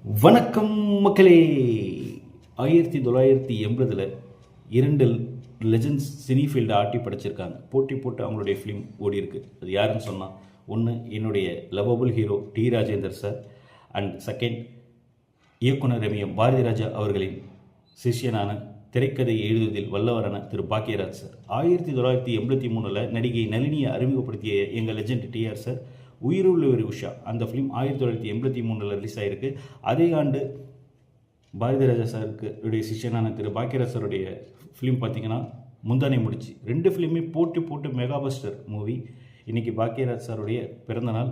வணக்கம் மக்களே. 1980 2 லெஜண்ட்ஸ் சினிஃபீல்டை ஆட்டி படைச்சிருக்காங்க. போட்டி போட்டு அவங்களுடைய ஃபிலிம் ஓடி இருக்கு. அது யாருன்னு சொன்னால், ஒன்று என்னுடைய lovable hero T Rajendar sir, and second இயக்குனர் எம்எம் பாரதி ராஜா அவர்களின் சிஷ்யனான திரைக்கதை எழுதுவதில் வல்லவரான திரு பாக்கியராஜ் சார். 1983 நடிகை நளினியை அறிமுகப்படுத்திய எங்கள் லெஜண்ட் டிஆர் சார் உயிருள்ள ஒரு உஷா அந்த ஃபிலிம் 1983 ரிலீஸ் ஆகிருக்கு. அதே ஆண்டு பாரதி ராஜா சாருக்கு உடைய சிஷ்யனான திரு பாக்கியராஜ் சாருடைய ஃபிலிம் பார்த்திங்கன்னா முந்தானை முடிச்சு. 2 ஃபிலிமே போட்டு மெகாபஸ்டர் மூவி. இன்றைக்கி பாக்கியராஜ் சாருடைய பிறந்தநாள்.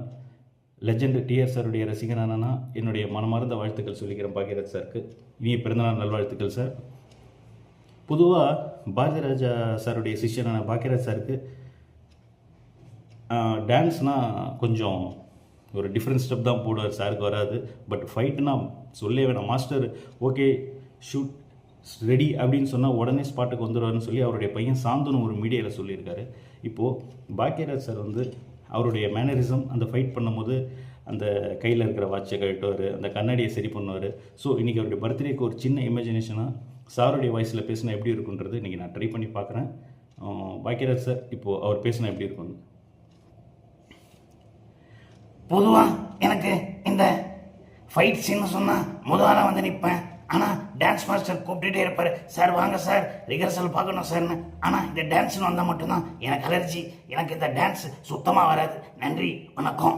லெஜண்ட் டிஆர் சாருடைய ரசிகனானா என்னுடைய மனமார்ந்த வாழ்த்துக்கள் சொல்லிக்கிறேன் பாக்கியராஜ் சாருக்கு. இனிய பிறந்தநாள் நல்வாழ்த்துக்கள் சார். பொதுவாக பாரதி ராஜா சாருடைய சிஷ்யனான பாக்கியராஜ் சாருக்கு டான்ஸ்னால் கொஞ்சம் ஒரு டிஃப்ரெண்ட் ஸ்டெப் தான் போடுவார், சாருக்கு வராது. பட் ஃபைட்டுனா சொல்லே வேணாம். மாஸ்டர் ஓகே ஷூட் ரெடி அப்படின்னு சொன்னால் உடனே ஸ்பாட்டுக்கு வந்துடுவார்னு சொல்லி அவருடைய பையன் சாந்தனு ஒரு மீடியாவில் சொல்லியிருக்காரு. இப்போது பாக்கியராஜ் சார் அவருடைய மேனரிசம் அந்த ஃபைட் பண்ணும்போது அந்த கையில் இருக்கிற வாட்சை கழட்டுவார், அந்த கண்ணாடியை சரி பண்ணுவார். ஸோ இன்றைக்கி அவருடைய பர்த்டேக்கு ஒரு சின்ன இமேஜினேஷனாக சாருடைய வாய்ஸில் பேசினா எப்படி இருக்குன்றது இன்றைக்கி நான் ட்ரை பண்ணி பார்க்குறேன். பாக்கியராஜ் சார் இப்போது அவர் பேசினா எப்படி இருக்குன்னு. பொதுவாக எனக்கு இந்த ஃபைட் சீன்னு சொன்னால் முதல்ல வந்து நிற்பேன். ஆனால் டான்ஸ் மாஸ்டர் கூப்பிட்டுட்டே இருப்பார், சார் வாங்க சார் ரிஹர்சல் பார்க்கணும் சார்னு. ஆனால் இந்த டான்ஸ்னு வந்தால் மட்டும்தான் எனக்கு அலர்ஜி. எனக்கு இந்த டான்ஸ் சுத்தமாக வராது. நன்றி, வணக்கம்.